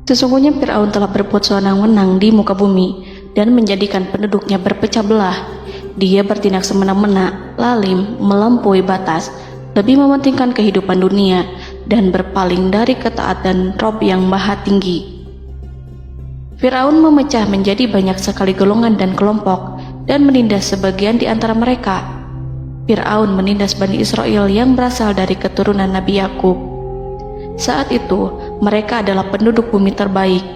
Sesungguhnya Fir'aun telah berbuat sewenang-wenang di muka bumi dan menjadikan penduduknya berpecah belah. Dia bertindak semena-mena, lalim, melampaui batas, lebih mementingkan kehidupan dunia dan berpaling dari ketaatan Rob yang Maha Tinggi. Fir'aun memecah menjadi banyak sekali golongan dan kelompok dan menindas sebagian di antara mereka. Fir'aun menindas Bani Israel yang berasal dari keturunan Nabi Yakub. Saat itu, mereka adalah penduduk bumi terbaik.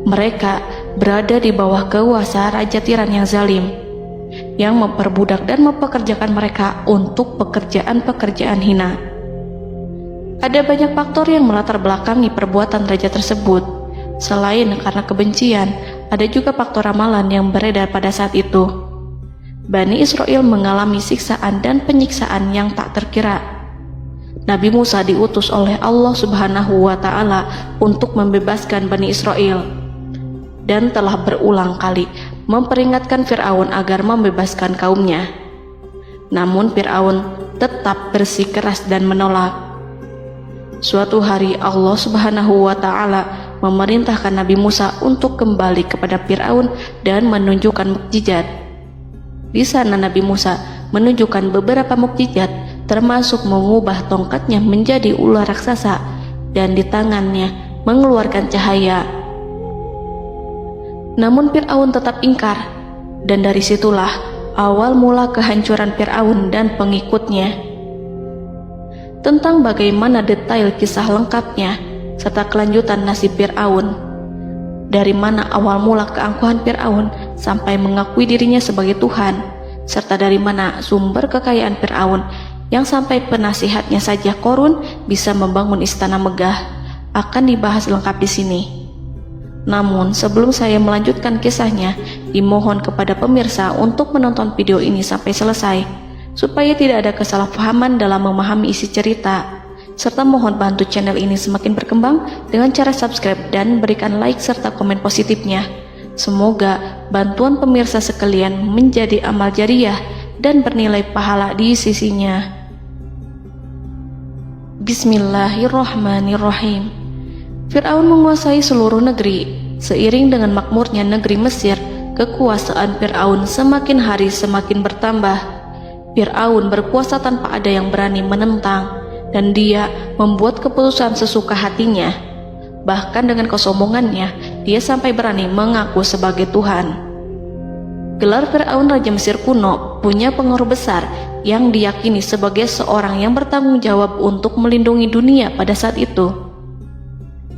Mereka berada di bawah kuasa Raja Tiran yang zalim, yang memperbudak dan mempekerjakan mereka untuk pekerjaan-pekerjaan hina. Ada banyak faktor yang melatar belakangi perbuatan raja tersebut. Selain karena kebencian, ada juga faktor ramalan yang beredar pada saat itu. Bani Israel mengalami siksaan dan penyiksaan yang tak terkira. Nabi Musa diutus oleh Allah Subhanahu wa Ta'ala untuk membebaskan Bani Israel dan telah berulang kali memperingatkan Fir'aun agar membebaskan kaumnya. Namun Fir'aun tetap bersikeras dan menolak. Suatu hari Allah Subhanahu wa Ta'ala memerintahkan Nabi Musa untuk kembali kepada Fir'aun dan menunjukkan mukjizat. Di sana Nabi Musa menunjukkan beberapa mukjizat, termasuk mengubah tongkatnya menjadi ular raksasa dan di tangannya mengeluarkan cahaya. Namun Fir'aun tetap ingkar, dan dari situlah awal mula kehancuran Fir'aun dan pengikutnya. Tentang bagaimana detail kisah lengkapnya serta kelanjutan nasib Fir'aun, dari mana awal mula keangkuhan Fir'aun sampai mengakui dirinya sebagai Tuhan, serta dari mana sumber kekayaan Fir'aun yang sampai penasihatnya saja Qorun bisa membangun istana megah, akan dibahas lengkap di sini. Namun sebelum saya melanjutkan kisahnya, dimohon kepada pemirsa untuk menonton video ini sampai selesai, supaya tidak ada kesalahpahaman dalam memahami isi cerita, serta mohon bantu channel ini semakin berkembang dengan cara subscribe dan berikan like serta komen positifnya. Semoga bantuan pemirsa sekalian menjadi amal jariah dan bernilai pahala di sisinya. Bismillahirrahmanirrahim. Fir'aun menguasai seluruh negeri. Seiring dengan makmurnya negeri Mesir, kekuasaan Fir'aun semakin hari semakin bertambah. Fir'aun berkuasa tanpa ada yang berani menentang, dan dia membuat keputusan sesuka hatinya. Bahkan dengan kesombongannya, dia sampai berani mengaku sebagai Tuhan. Gelar Fir'aun Raja Mesir kuno punya pengaruh besar yang diyakini sebagai seorang yang bertanggung jawab untuk melindungi dunia pada saat itu.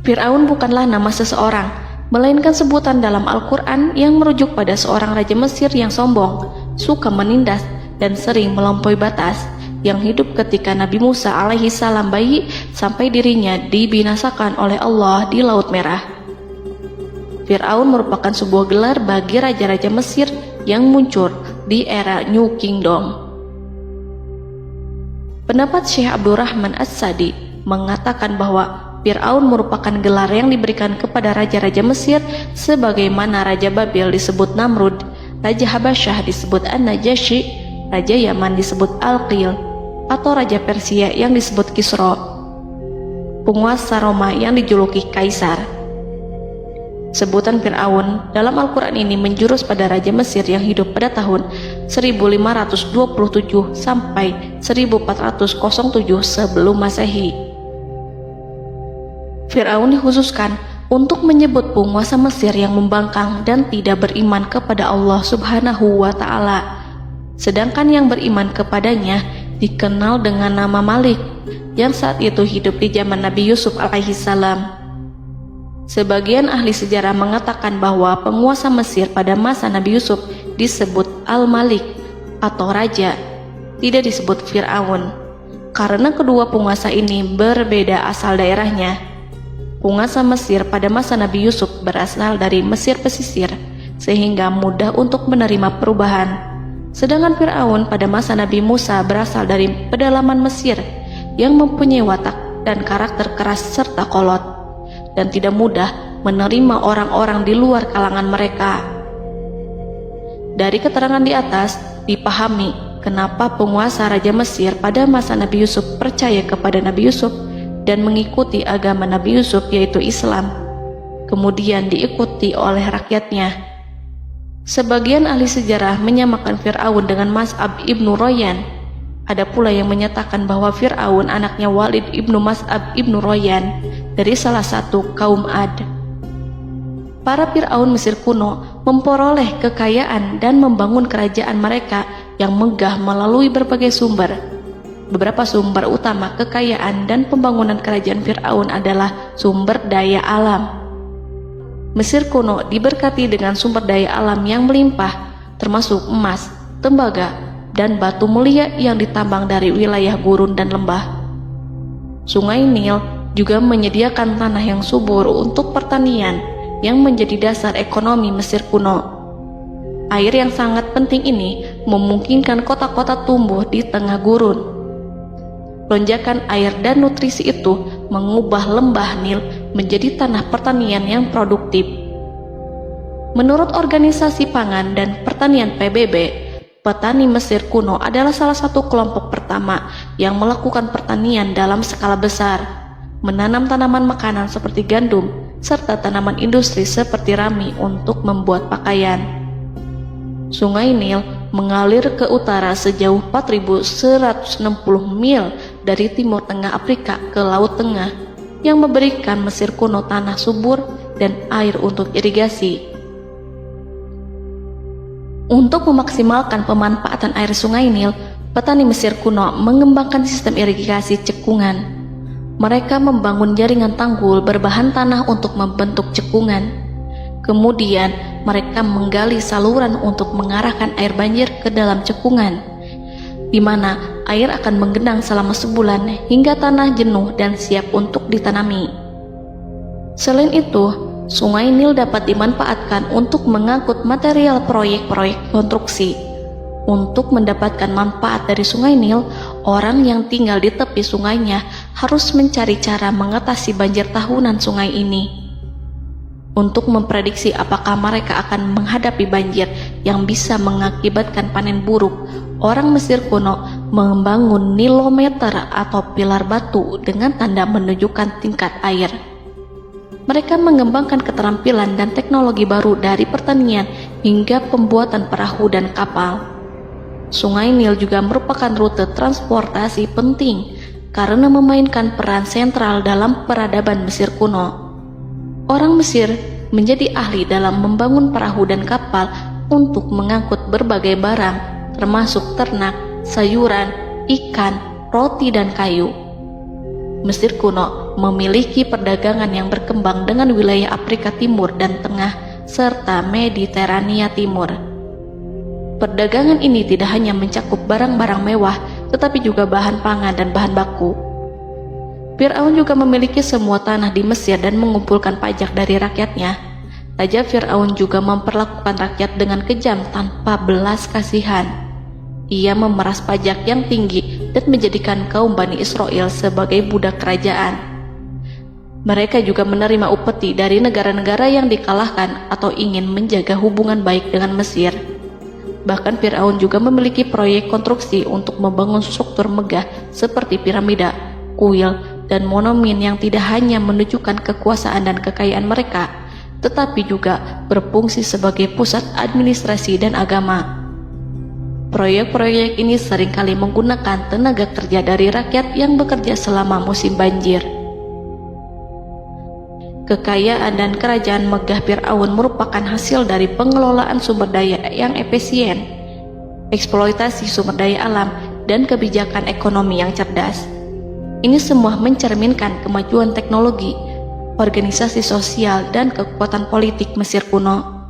Fir'aun bukanlah nama seseorang, melainkan sebutan dalam Al-Quran yang merujuk pada seorang Raja Mesir yang sombong, suka menindas, dan sering melampaui batas, yang hidup ketika Nabi Musa alaihi salam bayi sampai dirinya dibinasakan oleh Allah di Laut Merah. Fir'aun merupakan sebuah gelar bagi raja-raja Mesir yang muncul di era New Kingdom. Pendapat Syekh Abdurrahman As-Sadi mengatakan bahwa Fir'aun merupakan gelar yang diberikan kepada raja-raja Mesir, sebagaimana Raja Babil disebut Namrud, Raja Habasyah disebut An-Najasyi, Raja Yaman disebut Al-Qil, atau Raja Persia yang disebut Kisra, penguasa Roma yang dijuluki Kaisar. Sebutan Fir'aun dalam Al-Quran ini menjurus pada Raja Mesir yang hidup pada tahun 1527 sampai 1407 sebelum Masehi. Fir'aun dikhususkan untuk menyebut penguasa Mesir yang membangkang dan tidak beriman kepada Allah Subhanahu wa Ta'ala, sedangkan yang beriman kepadanya dikenal dengan nama Malik, yang saat itu hidup di zaman Nabi Yusuf alaihi salam. Sebagian ahli sejarah mengatakan bahwa penguasa Mesir pada masa Nabi Yusuf disebut Al-Malik atau Raja, tidak disebut Fir'aun, karena kedua penguasa ini berbeda asal daerahnya. Penguasa Mesir pada masa Nabi Yusuf berasal dari Mesir pesisir, sehingga mudah untuk menerima perubahan. Sedangkan Fir'aun pada masa Nabi Musa berasal dari pedalaman Mesir yang mempunyai watak dan karakter keras serta kolot, dan tidak mudah menerima orang-orang di luar kalangan mereka. Dari keterangan di atas dipahami kenapa penguasa Raja Mesir pada masa Nabi Yusuf percaya kepada Nabi Yusuf dan mengikuti agama Nabi Yusuf, yaitu Islam. kemudian diikuti oleh rakyatnya. Sebagian ahli sejarah menyamakan Fir'aun dengan Mas'ab ibnu Royan. Ada pula yang menyatakan bahwa Fir'aun anaknya Walid ibnu Mas'ab ibnu Royan dari salah satu kaum Ad. Para Fir'aun Mesir kuno memperoleh kekayaan dan membangun kerajaan mereka yang megah melalui berbagai sumber. Beberapa sumber utama kekayaan dan pembangunan kerajaan Fir'aun adalah sumber daya alam. Mesir kuno diberkati dengan sumber daya alam yang melimpah, termasuk emas, tembaga, dan batu mulia yang ditambang dari wilayah gurun dan lembah. Sungai Nil juga menyediakan tanah yang subur untuk pertanian yang menjadi dasar ekonomi Mesir kuno. Air yang sangat penting ini memungkinkan kota-kota tumbuh di tengah gurun. Lonjakan air dan nutrisi itu mengubah lembah Nil menjadi tanah pertanian yang produktif. Menurut Organisasi Pangan dan Pertanian PBB, petani Mesir kuno adalah salah satu kelompok pertama yang melakukan pertanian dalam skala besar, menanam tanaman makanan seperti gandum, serta tanaman industri seperti rami untuk membuat pakaian. Sungai Nil mengalir ke utara sejauh 4.160 mil dari timur tengah Afrika ke Laut Tengah, yang memberikan Mesir kuno tanah subur dan air untuk irigasi. Untuk memaksimalkan pemanfaatan air Sungai Nil, petani Mesir kuno mengembangkan sistem irigasi cekungan. Mereka membangun jaringan tanggul berbahan tanah untuk membentuk cekungan. Kemudian mereka menggali saluran untuk mengarahkan air banjir ke dalam cekungan, di mana air akan menggenang selama sebulan hingga tanah jenuh dan siap untuk ditanami. Selain itu, Sungai Nil dapat dimanfaatkan untuk mengangkut material proyek-proyek konstruksi. Untuk mendapatkan manfaat dari Sungai Nil, orang yang tinggal di tepi sungainya harus mencari cara mengatasi banjir tahunan sungai ini. Untuk memprediksi apakah mereka akan menghadapi banjir yang bisa mengakibatkan panen buruk, orang Mesir kuno membangun nilometer atau pilar batu dengan tanda menunjukkan tingkat air. Mereka mengembangkan keterampilan dan teknologi baru dari pertanian hingga pembuatan perahu dan kapal. Sungai Nil juga merupakan rute transportasi penting karena memainkan peran sentral dalam peradaban Mesir kuno. Orang Mesir menjadi ahli dalam membangun perahu dan kapal untuk mengangkut berbagai barang, termasuk ternak, sayuran, ikan, roti, dan kayu. Mesir kuno memiliki perdagangan yang berkembang dengan wilayah Afrika Timur dan Tengah serta Mediterania Timur. Perdagangan ini tidak hanya mencakup barang-barang mewah, tetapi juga bahan pangan dan bahan baku. Fir'aun juga memiliki semua tanah di Mesir dan mengumpulkan pajak dari rakyatnya. Raja Fir'aun juga memperlakukan rakyat dengan kejam tanpa belas kasihan. Ia memeras pajak yang tinggi dan menjadikan kaum Bani Israel sebagai budak kerajaan. Mereka juga menerima upeti dari negara-negara yang dikalahkan atau ingin menjaga hubungan baik dengan Mesir. Bahkan Fir'aun juga memiliki proyek konstruksi untuk membangun struktur megah seperti piramida, kuil, dan monumen yang tidak hanya menunjukkan kekuasaan dan kekayaan mereka, tetapi juga berfungsi sebagai pusat administrasi dan agama. Proyek-proyek ini seringkali menggunakan tenaga kerja dari rakyat yang bekerja selama musim banjir. Kekayaan dan kerajaan megah Fir'aun merupakan hasil dari pengelolaan sumber daya yang efisien, eksploitasi sumber daya alam, dan kebijakan ekonomi yang cerdas. Ini semua mencerminkan kemajuan teknologi, organisasi sosial, dan kekuatan politik Mesir kuno.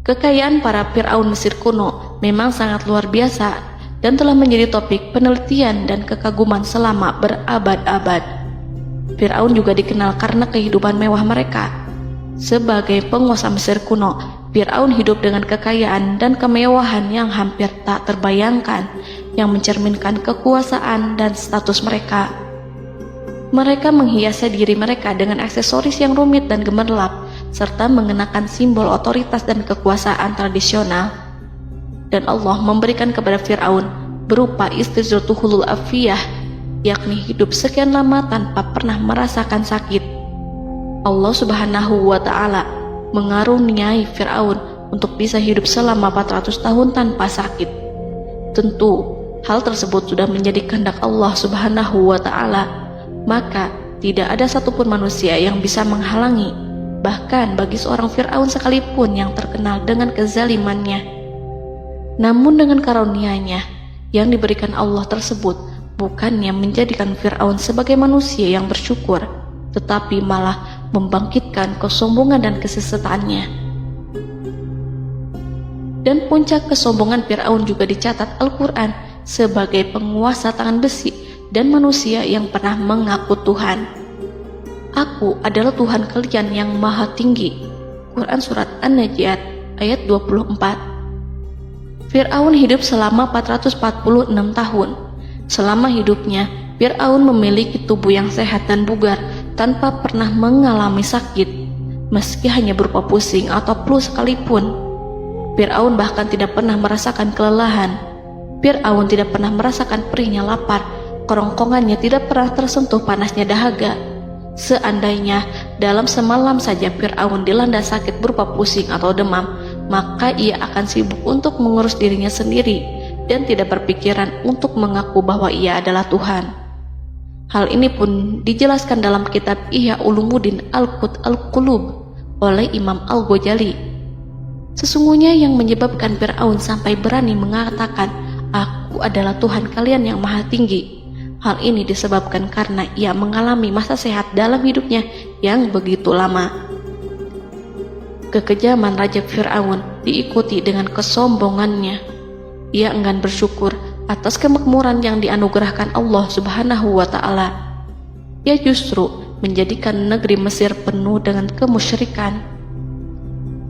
Kekayaan para Fir'aun Mesir kuno memang sangat luar biasa dan telah menjadi topik penelitian dan kekaguman selama berabad-abad. Fir'aun juga dikenal karena kehidupan mewah mereka. Sebagai penguasa Mesir kuno, Fir'aun hidup dengan kekayaan dan kemewahan yang hampir tak terbayangkan, yang mencerminkan kekuasaan dan status mereka. Mereka menghiasi diri mereka dengan aksesoris yang rumit dan gemerlap, serta mengenakan simbol otoritas dan kekuasaan tradisional. Dan Allah memberikan kepada Fir'aun berupa istidratuhul afiyah, yakni hidup sekian lama tanpa pernah merasakan sakit. Allah Subhanahu wa Ta'ala mengaruniai Fir'aun untuk bisa hidup selama 400 tahun tanpa sakit. Tentu, hal tersebut sudah menjadi kehendak Allah Subhanahu wa Ta'ala, maka tidak ada satupun manusia yang bisa menghalangi, bahkan bagi seorang Fir'aun sekalipun yang terkenal dengan kezalimannya. Namun dengan karunia-Nya yang diberikan Allah tersebut bukannya menjadikan Fir'aun sebagai manusia yang bersyukur, tetapi malah membangkitkan kesombongan dan kesesataannya. Dan puncak kesombongan Fir'aun juga dicatat Al-Quran sebagai penguasa tangan besi dan manusia yang pernah mengaku Tuhan. Aku adalah Tuhan kalian yang maha tinggi. Quran Surat An-Najiat ayat 24. Fir'aun hidup selama 446 tahun. Selama hidupnya, Fir'aun memiliki tubuh yang sehat dan bugar tanpa pernah mengalami sakit, meski hanya berupa pusing atau flu sekalipun. Fir'aun bahkan tidak pernah merasakan kelelahan. Fir'aun tidak pernah merasakan perihnya lapar, kerongkongannya tidak pernah tersentuh panasnya dahaga. Seandainya dalam semalam saja Fir'aun dilanda sakit berupa pusing atau demam, maka ia akan sibuk untuk mengurus dirinya sendiri dan tidak berpikiran untuk mengaku bahwa ia adalah Tuhan. Hal ini pun dijelaskan dalam kitab Ihya Ulumuddin Al-Qut Al-Qulub oleh Imam Al-Ghazali. Sesungguhnya yang menyebabkan Fir'aun sampai berani mengatakan, "Aku adalah Tuhan kalian yang maha tinggi," hal ini disebabkan karena ia mengalami masa sehat dalam hidupnya yang begitu lama. Kekejaman Raja Fir'aun diikuti dengan kesombongannya. Ia enggan bersyukur atas kemakmuran yang dianugerahkan Allah Subhanahu wa Ta'ala. Ia justru menjadikan negeri Mesir penuh dengan kemusyrikan.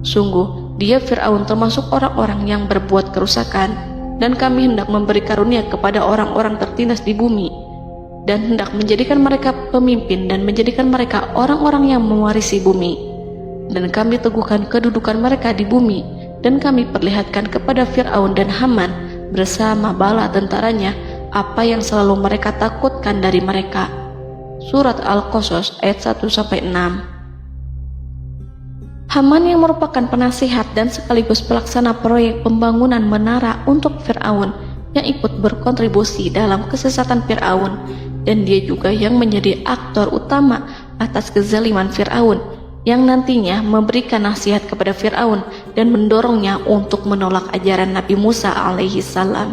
Sungguh, dia Fir'aun termasuk orang-orang yang berbuat kerusakan, dan kami hendak memberi karunia kepada orang-orang tertindas di bumi, dan hendak menjadikan mereka pemimpin dan menjadikan mereka orang-orang yang mewarisi bumi. Dan kami teguhkan kedudukan mereka di bumi, dan kami perlihatkan kepada Fir'aun dan Haman bersama bala tentaranya apa yang selalu mereka takutkan dari mereka. Surat Al-Qasas ayat 1-6. Haman yang merupakan penasihat dan sekaligus pelaksana proyek pembangunan menara untuk Fir'aun yang ikut berkontribusi dalam kesesatan Fir'aun, dan dia juga yang menjadi aktor utama atas kezaliman Fir'aun yang nantinya memberikan nasihat kepada Fir'aun dan mendorongnya untuk menolak ajaran Nabi Musa alaihi salam.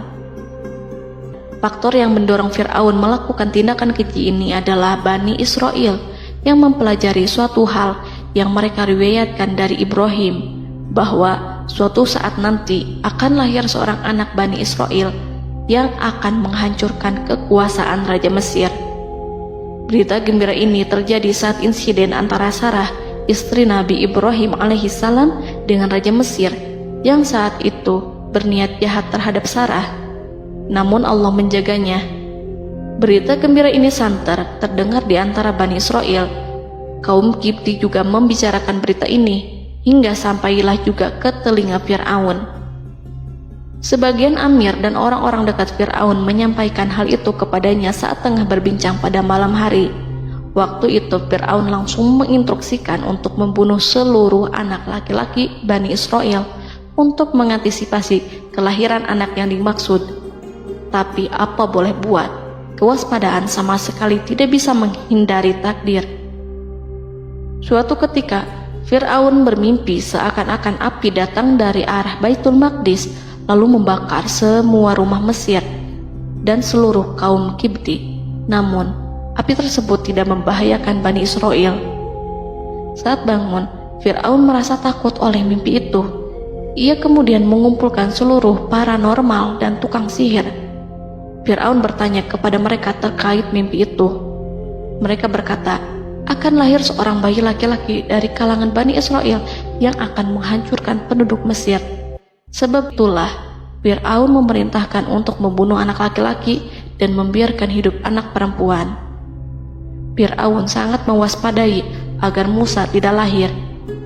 Faktor yang mendorong Fir'aun melakukan tindakan keji ini adalah Bani Israel yang mempelajari suatu hal yang mereka riwayatkan dari Ibrahim, bahwa suatu saat nanti akan lahir seorang anak Bani Israel yang akan menghancurkan kekuasaan Raja Mesir. Berita gembira ini terjadi saat insiden antara Sarah, istri Nabi Ibrahim alaihissalam, dengan Raja Mesir yang saat itu berniat jahat terhadap Sarah. Namun Allah menjaganya. Berita gembira ini santer terdengar di antara Bani Israel. Kaum Kipti juga membicarakan berita ini, hingga sampailah juga ke telinga Fir'aun. Sebagian amir dan orang-orang dekat Fir'aun menyampaikan hal itu kepadanya saat tengah berbincang pada malam hari. Waktu itu Fir'aun langsung menginstruksikan untuk membunuh seluruh anak laki-laki Bani Israel untuk mengantisipasi kelahiran anak yang dimaksud. Tapi apa boleh buat, kewaspadaan sama sekali tidak bisa menghindari takdir. Suatu ketika Fir'aun bermimpi seakan-akan api datang dari arah Baitul Maqdis lalu membakar semua rumah Mesir dan seluruh kaum Kipti. Namun api tersebut tidak membahayakan Bani Israel. Saat bangun, Fir'aun merasa takut oleh mimpi itu. Ia kemudian mengumpulkan seluruh paranormal dan tukang sihir. Fir'aun bertanya kepada mereka terkait mimpi itu. Mereka berkata, akan lahir seorang bayi laki-laki dari kalangan Bani Israel yang akan menghancurkan penduduk Mesir. Sebab itulah Fir'aun memerintahkan untuk membunuh anak laki-laki dan membiarkan hidup anak perempuan. Fir'aun sangat mewaspadai agar Musa tidak lahir,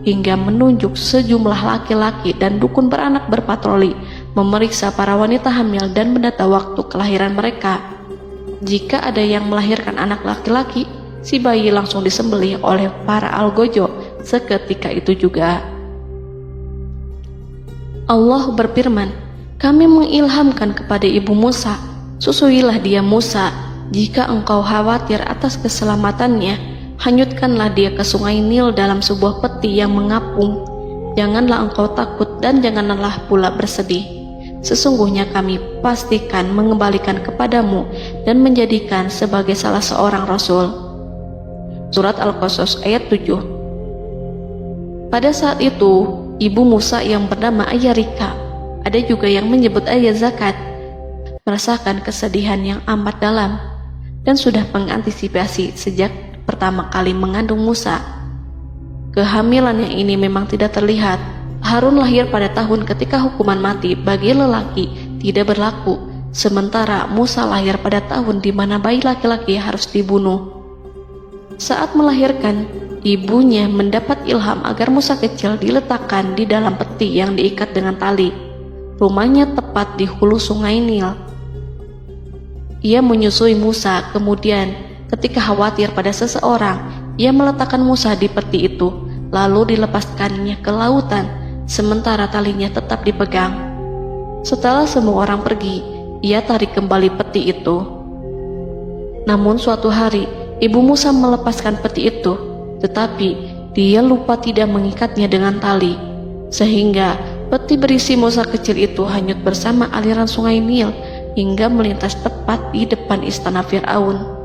hingga menunjuk sejumlah laki-laki dan dukun beranak berpatroli memeriksa para wanita hamil dan mendata waktu kelahiran mereka. Jika ada yang melahirkan anak laki-laki, si bayi langsung disembelih oleh para algojo seketika itu juga. Allah berfirman, kami mengilhamkan kepada ibu Musa, susuilah dia Musa, jika engkau khawatir atas keselamatannya, hanyutkanlah dia ke sungai Nil dalam sebuah peti yang mengapung. Janganlah engkau takut dan janganlah pula bersedih. Sesungguhnya kami pastikan mengembalikan kepadamu dan menjadikan sebagai salah seorang rasul. Surat Al-Qasas ayat 7. Pada saat itu, ibu Musa yang bernama Ayarika, ada juga yang menyebut Ayah Zakat, merasakan kesedihan yang amat dalam dan sudah mengantisipasi sejak pertama kali mengandung Musa. Kehamilan yang ini memang tidak terlihat. Harun lahir pada tahun ketika hukuman mati bagi lelaki tidak berlaku, sementara Musa lahir pada tahun di mana bayi laki-laki harus dibunuh. Saat melahirkan, ibunya mendapat ilham agar Musa kecil diletakkan di dalam peti yang diikat dengan tali. Rumahnya tepat di hulu sungai Nil. Ia menyusui Musa, kemudian ketika khawatir pada seseorang, ia meletakkan Musa di peti itu, lalu dilepaskannya ke lautan, sementara talinya tetap dipegang. Setelah semua orang pergi, ia tarik kembali peti itu. Namun suatu hari, ibu Musa melepaskan peti itu, tetapi dia lupa tidak mengikatnya dengan tali, sehingga peti berisi Musa kecil itu hanyut bersama aliran sungai Nil hingga melintas tepat di depan istana Fir'aun.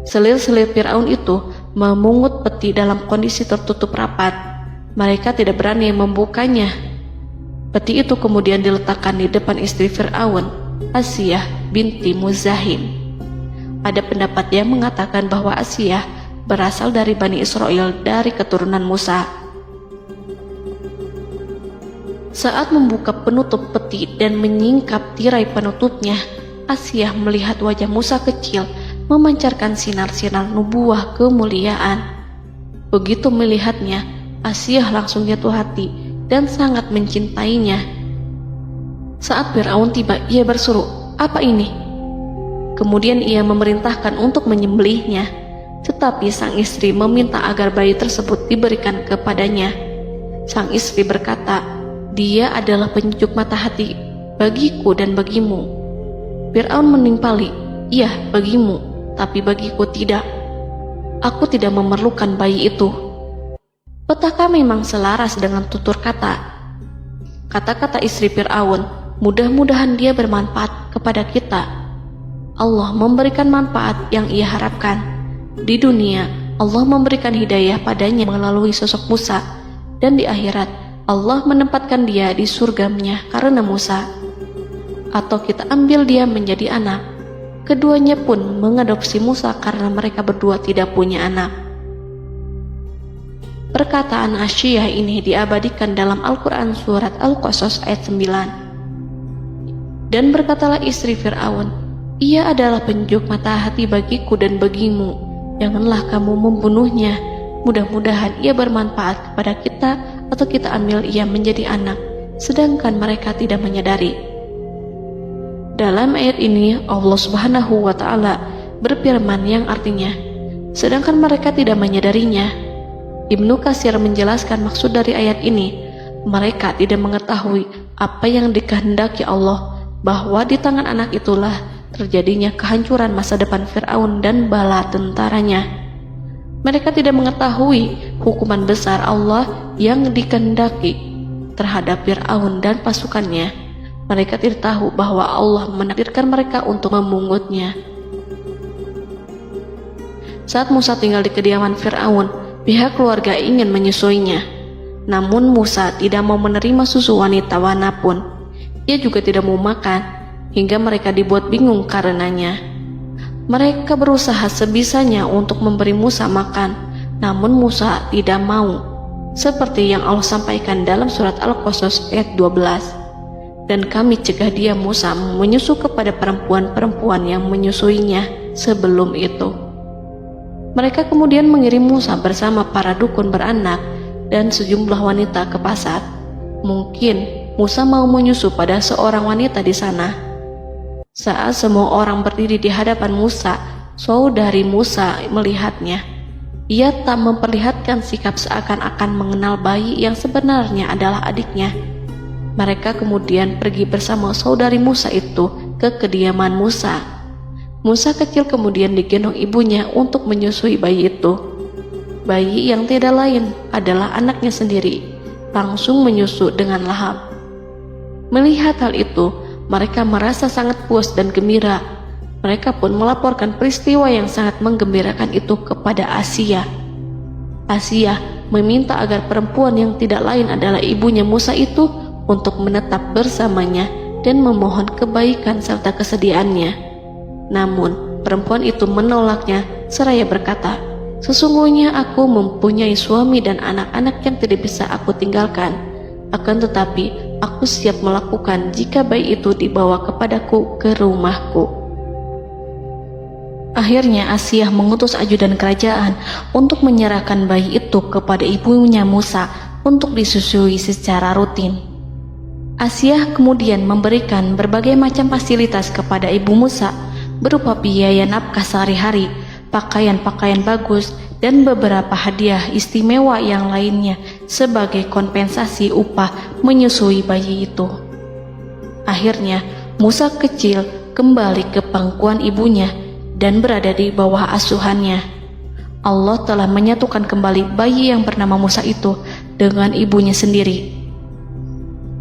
Selir-selir Fir'aun itu memungut peti dalam kondisi tertutup rapat. Mereka tidak berani membukanya. Peti itu kemudian diletakkan di depan istri Fir'aun, Asiyah binti Muzahim. Ada pendapat yang mengatakan bahwa Asiyah berasal dari Bani Israel dari keturunan Musa. Saat membuka penutup peti dan menyingkap tirai penutupnya, Asiyah melihat wajah Musa kecil memancarkan sinar-sinar nubuah kemuliaan. Begitu melihatnya, Asiyah langsung jatuh hati dan sangat mencintainya. Saat Fir'aun tiba, ia berseru, "Apa ini?" Kemudian ia memerintahkan untuk menyembelihnya, tetapi sang istri meminta agar bayi tersebut diberikan kepadanya. Sang istri berkata, "Dia adalah penyejuk mata hati bagiku dan bagimu." Fir'aun menimpali, "Iya, bagimu, tapi bagiku tidak. Aku tidak memerlukan bayi itu." Petaka memang selaras dengan tutur kata. Kata-kata istri Fir'aun, mudah-mudahan dia bermanfaat kepada kita. Allah memberikan manfaat yang ia harapkan. Di dunia, Allah memberikan hidayah padanya melalui sosok Musa, dan di akhirat, Allah menempatkan dia di surganya karena Musa. Atau kita ambil dia menjadi anak. Keduanya pun mengadopsi Musa karena mereka berdua tidak punya anak. Perkataan Asiyah ini diabadikan dalam Al-Quran surat Al-Qasas ayat 9. Dan berkatalah istri Fir'aun, "Ia adalah penyejuk mata hati bagiku dan bagimu. Janganlah kamu membunuhnya. Mudah-mudahan ia bermanfaat kepada kita atau kita ambil ia menjadi anak." Sedangkan mereka tidak menyadari. Dalam ayat ini Allah Subhanahu wa Ta'ala berfirman yang artinya, sedangkan mereka tidak menyadarinya. Ibnu Katsir menjelaskan maksud dari ayat ini, mereka tidak mengetahui apa yang dikehendaki Allah, bahwa di tangan anak itulah terjadinya kehancuran masa depan Fir'aun dan bala tentaranya. Mereka tidak mengetahui hukuman besar Allah yang dikehendaki terhadap Fir'aun dan pasukannya. Mereka tidak tahu bahwa Allah menakdirkan mereka untuk memungutnya. Saat Musa tinggal di kediaman Fir'aun, pihak keluarga ingin menyusuinya. Namun Musa tidak mau menerima susu wanita manapun. Ia juga tidak mau makan, hingga mereka dibuat bingung karenanya. Mereka berusaha sebisanya untuk memberi Musa makan, namun Musa tidak mau. Seperti yang Allah sampaikan dalam surat Al-Qasas ayat 12. Dan kami cegah dia Musa menyusu kepada perempuan-perempuan yang menyusuinya sebelum itu. Mereka kemudian mengirim Musa bersama para dukun beranak dan sejumlah wanita ke pasar. Mungkin Musa mau menyusu pada seorang wanita di sana. Saat semua orang berdiri di hadapan Musa, saudari Musa melihatnya. Ia tak memperlihatkan sikap seakan-akan mengenal bayi yang sebenarnya adalah adiknya. Mereka kemudian pergi bersama saudari Musa itu ke kediaman Musa. Musa kecil kemudian digendong ibunya untuk menyusui bayi itu. Bayi yang tidak lain adalah anaknya sendiri, langsung menyusu dengan lahap. Melihat hal itu, mereka merasa sangat puas dan gembira. Mereka pun melaporkan peristiwa yang sangat menggembirakan itu kepada Asia. Asia meminta agar perempuan yang tidak lain adalah ibunya Musa itu untuk menetap bersamanya dan memohon kebaikan serta kesediaannya. Namun, perempuan itu menolaknya seraya berkata, "Sesungguhnya aku mempunyai suami dan anak-anak yang tidak bisa aku tinggalkan. Akan tetapi, aku siap melakukan jika bayi itu dibawa kepadaku ke rumahku." Akhirnya Asia mengutus ajudan kerajaan untuk menyerahkan bayi itu kepada ibunya Musa untuk disusui secara rutin. Asia kemudian memberikan berbagai macam fasilitas kepada ibu Musa berupa biaya nafkah sehari-hari, pakaian-pakaian bagus, dan beberapa hadiah istimewa yang lainnya sebagai kompensasi upah menyusui bayi itu. Akhirnya Musa kecil kembali ke pangkuan ibunya dan berada di bawah asuhannya. Allah telah menyatukan kembali bayi yang bernama Musa itu dengan ibunya sendiri.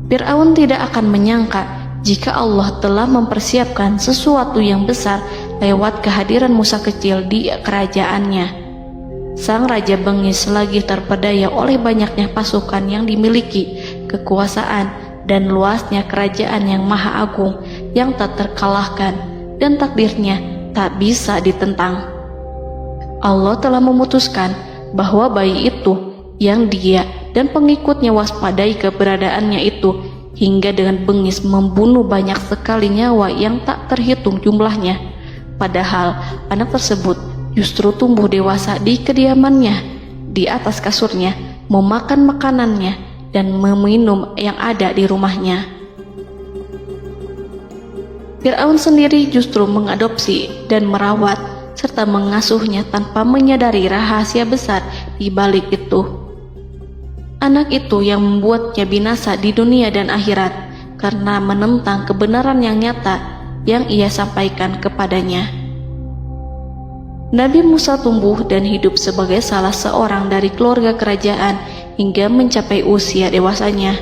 Fir'aun tidak akan menyangka jika Allah telah mempersiapkan sesuatu yang besar lewat kehadiran Musa kecil di kerajaannya. Sang Raja bengis lagi terpedaya oleh banyaknya pasukan yang dimiliki, kekuasaan, dan luasnya kerajaan yang maha agung yang tak terkalahkan dan takdirnya tak bisa ditentang. Allah telah memutuskan bahwa bayi itu yang dia dan pengikutnya waspadai keberadaannya itu hingga dengan bengis membunuh banyak sekali nyawa yang tak terhitung jumlahnya. Padahal anak tersebut justru tumbuh dewasa di kediamannya, di atas kasurnya, memakan makanannya, dan meminum yang ada di rumahnya. Fir'aun sendiri justru mengadopsi dan merawat serta mengasuhnya tanpa menyadari rahasia besar di balik itu. Anak itu yang membuatnya binasa di dunia dan akhirat karena menentang kebenaran yang nyata yang ia sampaikan kepadanya. Nabi Musa tumbuh dan hidup sebagai salah seorang dari keluarga kerajaan hingga mencapai usia dewasanya,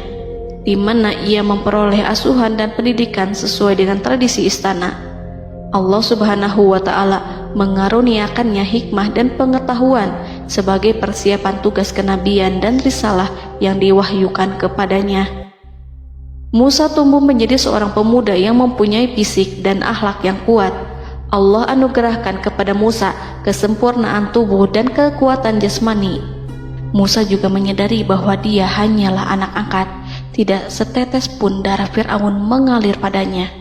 di mana ia memperoleh asuhan dan pendidikan sesuai dengan tradisi istana. Allah Subhanahu wa Ta'ala mengaruniakannya hikmah dan pengetahuan sebagai persiapan tugas kenabian dan risalah yang diwahyukan kepadanya. Musa tumbuh menjadi seorang pemuda yang mempunyai fisik dan akhlak yang kuat. Allah anugerahkan kepada Musa kesempurnaan tubuh dan kekuatan jasmani. Musa juga menyadari bahwa dia hanyalah anak angkat, tidak setetes pun darah Fir'aun mengalir padanya,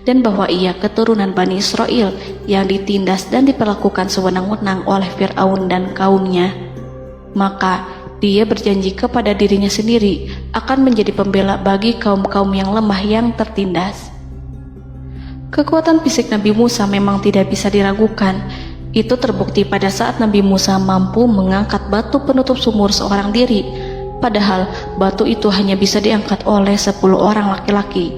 dan bahwa ia keturunan Bani Israel yang ditindas dan diperlakukan sewenang-wenang oleh Fir'aun dan kaumnya. Maka dia berjanji kepada dirinya sendiri akan menjadi pembela bagi kaum-kaum yang lemah yang tertindas. Kekuatan fisik Nabi Musa memang tidak bisa diragukan. Itu terbukti pada saat Nabi Musa mampu mengangkat batu penutup sumur seorang diri, padahal batu itu hanya bisa diangkat oleh 10 orang laki-laki.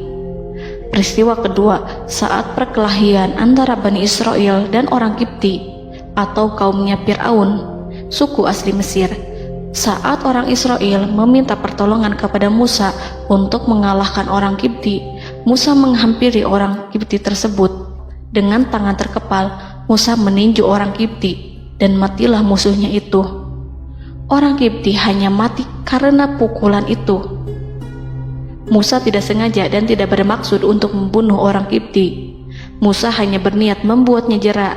Peristiwa kedua saat perkelahian antara Bani Israel dan orang Kipti atau kaumnya Fir'aun, suku asli Mesir. Saat orang Israel meminta pertolongan kepada Musa untuk mengalahkan orang Kipti, Musa menghampiri orang Kipti tersebut. Dengan tangan terkepal, Musa meninju orang Kipti dan matilah musuhnya itu. Orang Kipti hanya mati karena pukulan itu. Musa tidak sengaja dan tidak bermaksud untuk membunuh orang Kipti. Musa hanya berniat membuatnya jera.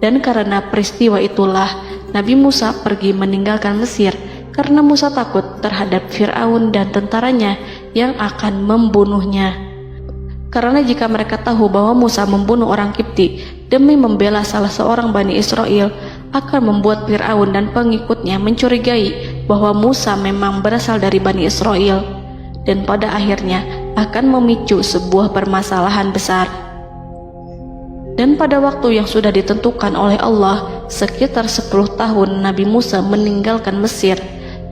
Dan karena peristiwa itulah Nabi Musa pergi meninggalkan Mesir karena Musa takut terhadap Fir'aun dan tentaranya yang akan membunuhnya. Karena jika mereka tahu bahwa Musa membunuh orang Kipti demi membela salah seorang Bani Israel, akan membuat Fir'aun dan pengikutnya mencurigai bahwa Musa memang berasal dari Bani Israel, dan pada akhirnya akan memicu sebuah permasalahan besar. Dan pada waktu yang sudah ditentukan oleh Allah, sekitar 10 tahun Nabi Musa meninggalkan Mesir.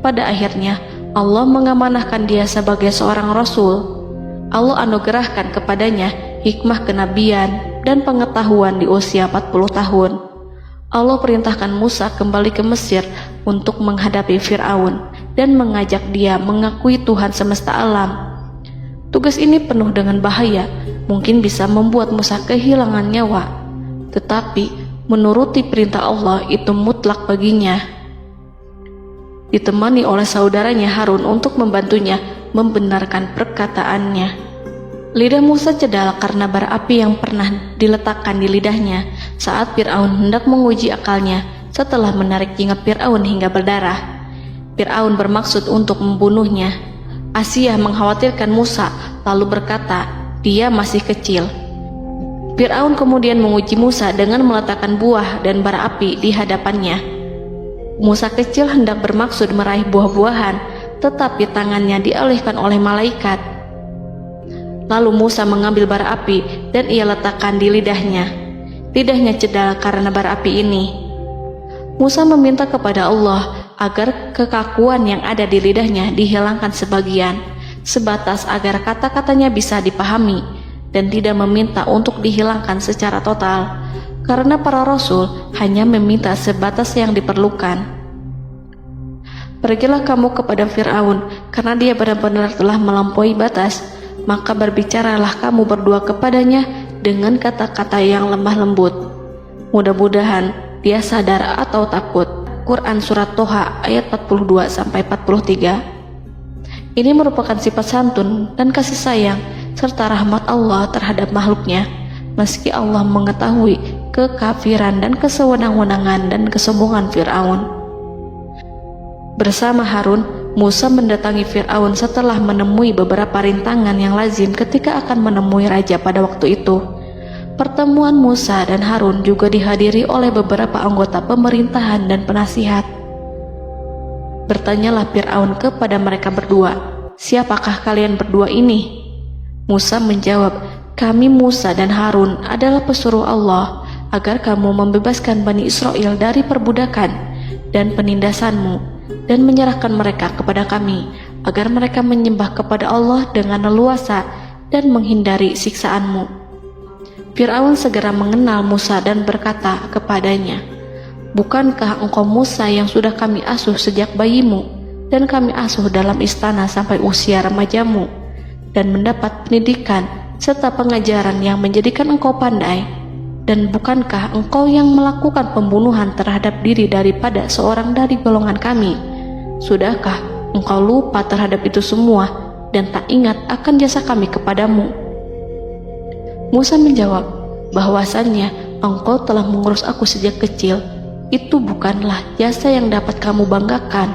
Pada akhirnya Allah mengamanahkan dia sebagai seorang rasul. Allah anugerahkan kepadanya hikmah kenabian dan pengetahuan di usia 40 tahun. Allah perintahkan Musa kembali ke Mesir untuk menghadapi Fir'aun dan mengajak dia mengakui Tuhan semesta alam. Tugas ini penuh dengan bahaya, mungkin bisa membuat Musa kehilangan nyawa. Tetapi menuruti perintah Allah itu mutlak baginya. Ditemani oleh saudaranya Harun untuk membantunya membenarkan perkataannya. Lidah Musa cedal karena bara api yang pernah diletakkan di lidahnya saat Fir'aun hendak menguji akalnya setelah menarik jingat Fir'aun hingga berdarah. Fir'aun bermaksud untuk membunuhnya. Asia mengkhawatirkan Musa lalu berkata, dia masih kecil. Fir'aun kemudian menguji Musa dengan meletakkan buah dan bara api di hadapannya. Musa kecil hendak bermaksud meraih buah-buahan, tetapi tangannya dialihkan oleh malaikat. Lalu Musa mengambil bara api dan ia letakkan di lidahnya. Lidahnya cedal karena bara api ini. Musa meminta kepada Allah agar kekakuan yang ada di lidahnya dihilangkan sebagian, sebatas agar kata-katanya bisa dipahami, dan tidak meminta untuk dihilangkan secara total, karena para rasul hanya meminta sebatas yang diperlukan. Pergilah kamu kepada Fir'aun, karena dia benar-benar telah melampaui batas, maka berbicaralah kamu berdua kepadanya dengan kata-kata yang lemah lembut. Mudah-mudahan dia sadar atau takut. Quran Surat Toha ayat 42-43. Ini merupakan sifat santun dan kasih sayang serta rahmat Allah terhadap makhluknya, meski Allah mengetahui kekafiran dan kesewenang-wenangan dan kesombongan Fir'aun. Bersama Harun, Musa mendatangi Fir'aun setelah menemui beberapa rintangan yang lazim ketika akan menemui raja pada waktu itu. Pertemuan Musa dan Harun juga dihadiri oleh beberapa anggota pemerintahan dan penasihat. Bertanyalah Fir'aun kepada mereka berdua, siapakah kalian berdua ini? Musa menjawab, kami Musa dan Harun adalah pesuruh Allah agar kamu membebaskan Bani Israel dari perbudakan dan penindasanmu dan menyerahkan mereka kepada kami agar mereka menyembah kepada Allah dengan leluasa dan menghindari siksaanmu. Fir'aun segera mengenal Musa dan berkata kepadanya, bukankah engkau Musa yang sudah kami asuh sejak bayimu dan kami asuh dalam istana sampai usia remajamu dan mendapat pendidikan serta pengajaran yang menjadikan engkau pandai? Dan bukankah engkau yang melakukan pembunuhan terhadap diri daripada seorang dari golongan kami? Sudahkah engkau lupa terhadap itu semua dan tak ingat akan jasa kami kepadamu? Musa menjawab, bahwasannya engkau telah mengurus aku sejak kecil. Itu bukanlah jasa yang dapat kamu banggakan,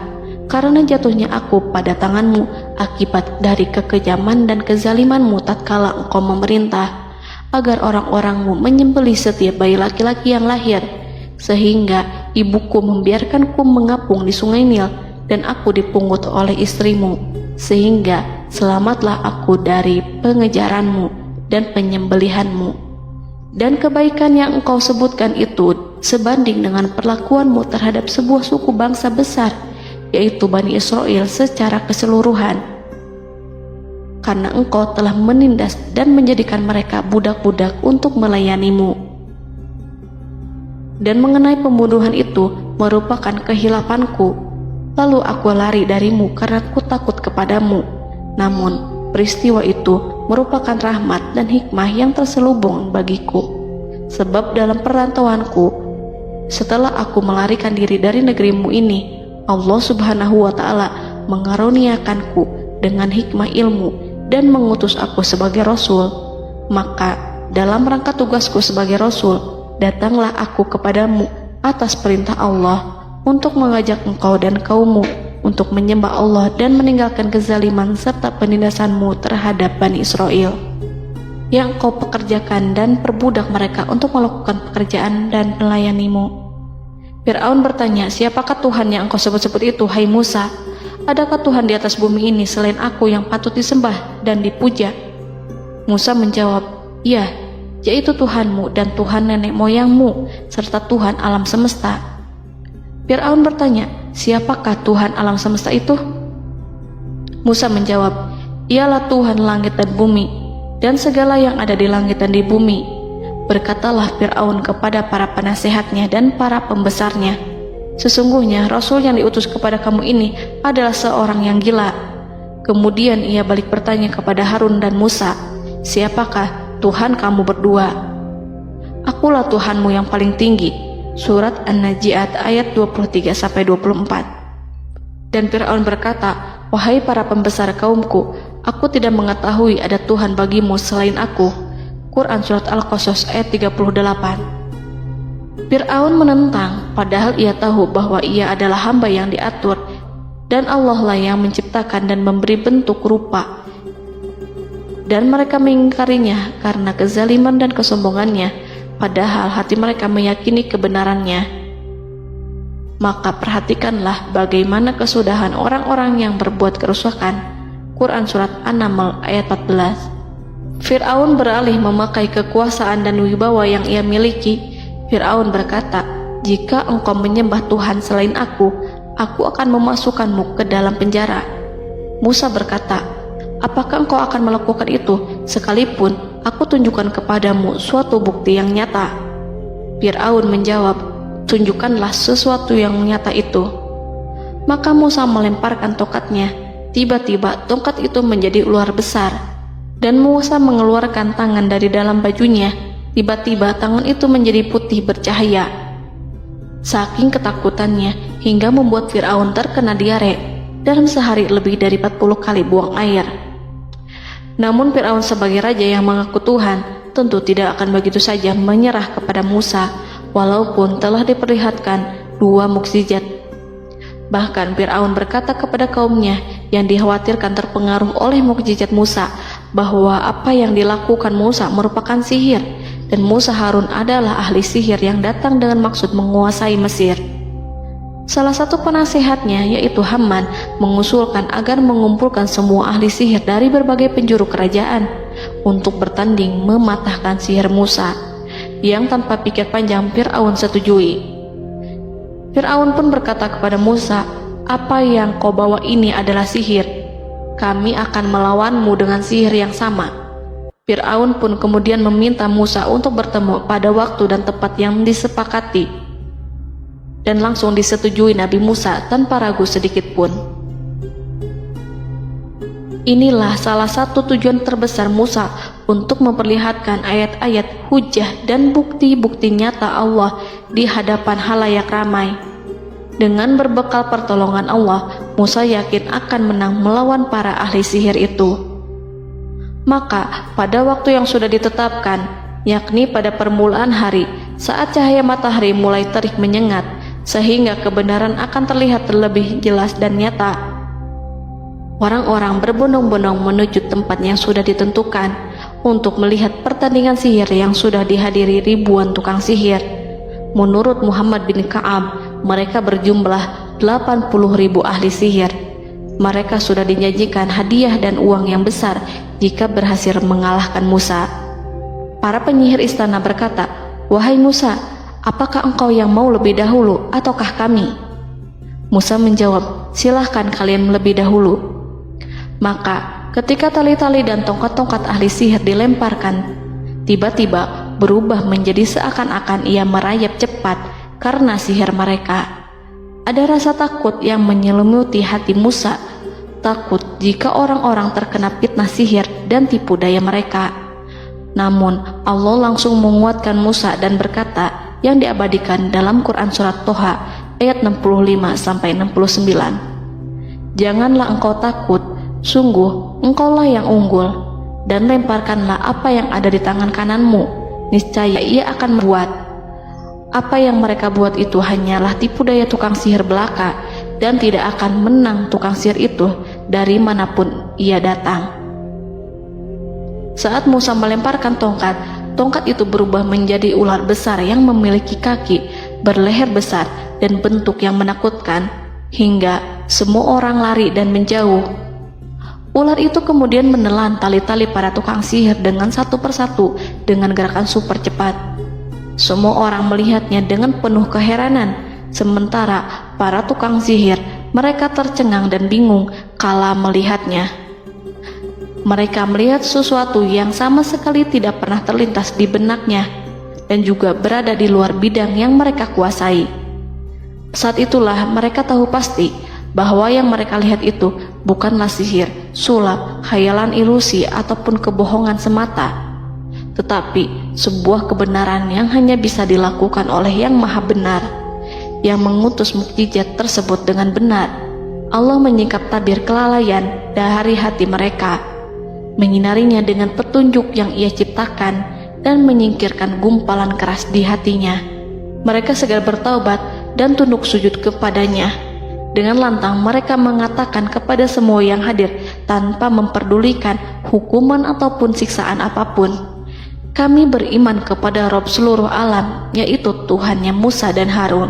karena jatuhnya aku pada tanganmu akibat dari kekejaman dan kezalimanmu tatkala engkau memerintah agar orang-orangmu menyembelih setiap bayi laki-laki yang lahir, sehingga ibuku membiarkanku mengapung di sungai Nil dan aku dipungut oleh istrimu, sehingga selamatlah aku dari pengejaranmu dan penyembelihanmu. Dan kebaikan yang engkau sebutkan itu sebanding dengan perlakuanmu terhadap sebuah suku bangsa besar, yaitu Bani Israel secara keseluruhan, karena engkau telah menindas dan menjadikan mereka budak-budak untuk melayanimu. Dan mengenai pembunuhan itu merupakan kehilafanku, lalu aku lari darimu karena aku takut kepadamu. Namun peristiwa itu merupakan rahmat dan hikmah yang terselubung bagiku, sebab dalam perantauanku setelah aku melarikan diri dari negerimu ini, Allah Subhanahu wa Ta'ala mengaruniakanku dengan hikmah ilmu dan mengutus aku sebagai rasul. Maka dalam rangka tugasku sebagai rasul, datanglah aku kepadamu atas perintah Allah untuk mengajak engkau dan kaummu untuk menyembah Allah dan meninggalkan kezaliman serta penindasanmu terhadap Bani Israel yang kau pekerjakan dan perbudak mereka untuk melakukan pekerjaan dan melayanimu. Fir'aun bertanya, siapakah Tuhan yang engkau sebut-sebut itu, hai Musa? Adakah Tuhan di atas bumi ini selain aku yang patut disembah dan dipuja? Musa menjawab, ya, yaitu Tuhanmu dan Tuhan nenek moyangmu, serta Tuhan alam semesta. Fir'aun bertanya, siapakah Tuhan alam semesta itu? Musa menjawab, ialah Tuhan langit dan bumi, dan segala yang ada di langit dan di bumi. Berkatalah Fir'aun kepada para penasehatnya dan para pembesarnya, sesungguhnya Rasul yang diutus kepada kamu ini adalah seorang yang gila. Kemudian ia balik bertanya kepada Harun dan Musa, siapakah Tuhan kamu berdua? Akulah Tuhanmu yang paling tinggi. Surat An-Najiat ayat 23-24. Dan Fir'aun berkata, wahai para pembesar kaumku, aku tidak mengetahui ada Tuhan bagimu selain aku. Quran Surat Al-Qasas ayat 38. Fir'aun menentang, padahal ia tahu bahwa ia adalah hamba yang diatur, dan Allah lah yang menciptakan dan memberi bentuk rupa. Dan mereka mengingkarinya karena kezaliman dan kesombongannya, padahal hati mereka meyakini kebenarannya. Maka perhatikanlah bagaimana kesudahan orang-orang yang berbuat kerusakan. Quran Surat An-Naml ayat 14. Fir'aun beralih memakai kekuasaan dan wibawa yang ia miliki. Fir'aun berkata, jika engkau menyembah Tuhan selain aku akan memasukkanmu ke dalam penjara. Musa berkata, apakah engkau akan melakukan itu sekalipun aku tunjukkan kepadamu suatu bukti yang nyata? Fir'aun menjawab, tunjukkanlah sesuatu yang nyata itu. Maka Musa melemparkan tongkatnya. Tiba-tiba tongkat itu menjadi ular besar, dan Musa mengeluarkan tangan dari dalam bajunya. Tiba-tiba tangan itu menjadi putih bercahaya. Saking ketakutannya hingga membuat Fir'aun terkena diare. Dalam sehari lebih dari 40 kali buang air. Namun Fir'aun sebagai raja yang mengaku Tuhan tentu tidak akan begitu saja menyerah kepada Musa, walaupun telah diperlihatkan 2 mukjizat. Bahkan Fir'aun berkata kepada kaumnya yang dikhawatirkan terpengaruh oleh mukjizat Musa, bahwa apa yang dilakukan Musa merupakan sihir, dan Musa Harun adalah ahli sihir yang datang dengan maksud menguasai Mesir. Salah satu penasehatnya, yaitu Haman, mengusulkan agar mengumpulkan semua ahli sihir dari berbagai penjuru kerajaan untuk bertanding mematahkan sihir Musa, yang tanpa pikir panjang Fir'aun setujui. Fir'aun pun berkata kepada Musa, apa yang kau bawa ini adalah sihir. Kami akan melawanmu dengan sihir yang sama. Fir'aun pun kemudian meminta Musa untuk bertemu pada waktu dan tempat yang disepakati, dan langsung disetujui Nabi Musa tanpa ragu sedikit pun. Inilah salah satu tujuan terbesar Musa untuk memperlihatkan ayat-ayat hujah dan bukti-bukti nyata Allah di hadapan halayak ramai. Dengan berbekal pertolongan Allah, Musa yakin akan menang melawan para ahli sihir itu. Maka pada waktu yang sudah ditetapkan, yakni pada permulaan hari, saat cahaya matahari mulai terik menyengat, sehingga kebenaran akan terlihat terlebih jelas dan nyata, orang-orang berbondong-bondong menuju tempat yang sudah ditentukan untuk melihat pertandingan sihir yang sudah dihadiri ribuan tukang sihir. Menurut Muhammad bin Ka'ab, mereka berjumlah 80.000 ahli sihir. Mereka sudah dinyajikan hadiah dan uang yang besar jika berhasil mengalahkan Musa. Para penyihir istana berkata, wahai Musa, apakah engkau yang mau lebih dahulu ataukah kami? Musa menjawab, silahkan kalian lebih dahulu. Maka ketika tali-tali dan tongkat-tongkat ahli sihir dilemparkan, tiba-tiba berubah menjadi seakan-akan ia merayap cepat karena sihir mereka. Ada rasa takut yang menyelimuti hati Musa, takut jika orang-orang terkena fitnah sihir dan tipu daya mereka. Namun Allah langsung menguatkan Musa dan berkata, yang diabadikan dalam Quran Surat Toha ayat 65-69. Janganlah engkau takut, sungguh engkaulah yang unggul, dan lemparkanlah apa yang ada di tangan kananmu, niscaya ia akan membuat. Apa yang mereka buat itu hanyalah tipu daya tukang sihir belaka, dan tidak akan menang tukang sihir itu dari manapun ia datang. Saat Musa melemparkan tongkat, tongkat itu berubah menjadi ular besar yang memiliki kaki, berleher besar, dan bentuk yang menakutkan, hingga semua orang lari dan menjauh. Ular itu kemudian menelan tali-tali para tukang sihir dengan satu persatu dengan gerakan super cepat. Semua orang melihatnya dengan penuh keheranan, sementara para tukang sihir mereka tercengang dan bingung kala melihatnya. Mereka melihat sesuatu yang sama sekali tidak pernah terlintas di benaknya dan juga berada di luar bidang yang mereka kuasai. Saat itulah mereka tahu pasti bahwa yang mereka lihat itu bukanlah sihir, sulap, khayalan ilusi ataupun kebohongan semata, tetapi sebuah kebenaran yang hanya bisa dilakukan oleh Yang Maha Benar, yang mengutus mukjizat tersebut dengan benar. Allah menyingkap tabir kelalaian dari hati mereka, menyinarinya dengan petunjuk yang Ia ciptakan dan menyingkirkan gumpalan keras di hatinya. Mereka segera bertaubat dan tunduk sujud kepadanya. Dengan lantang mereka mengatakan kepada semua yang hadir tanpa memperdulikan hukuman ataupun siksaan apapun, "Kami beriman kepada Rob seluruh alam, yaitu Tuhannya Musa dan Harun."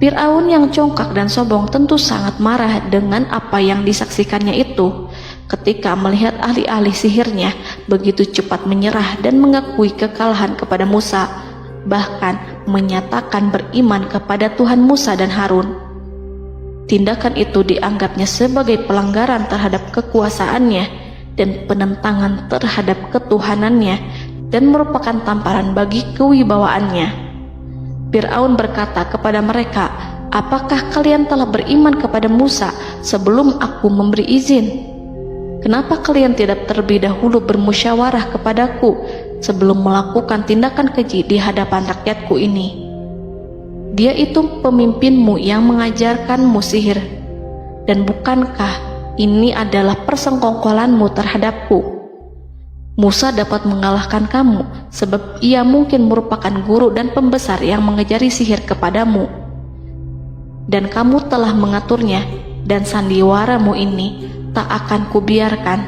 Fir'aun yang congkak dan sombong tentu sangat marah dengan apa yang disaksikannya itu. Ketika melihat ahli-ahli sihirnya begitu cepat menyerah dan mengakui kekalahan kepada Musa, bahkan menyatakan beriman kepada Tuhan Musa dan Harun. Tindakan itu dianggapnya sebagai pelanggaran terhadap kekuasaannya dan penentangan terhadap ketuhanannya dan merupakan tamparan bagi kewibawaannya. Fir'aun berkata kepada mereka, "Apakah kalian telah beriman kepada Musa sebelum aku memberi izin? Kenapa kalian tidak terlebih dahulu bermusyawarah kepadaku sebelum melakukan tindakan keji di hadapan rakyatku ini? Dia itu pemimpinmu yang mengajarkanmu sihir, dan bukankah ini adalah persengkongkolanmu terhadapku? Musa dapat mengalahkan kamu sebab ia mungkin merupakan guru dan pembesar yang mengajari sihir kepadamu, dan kamu telah mengaturnya, dan sandiwaramu ini tak akan kubiarkan.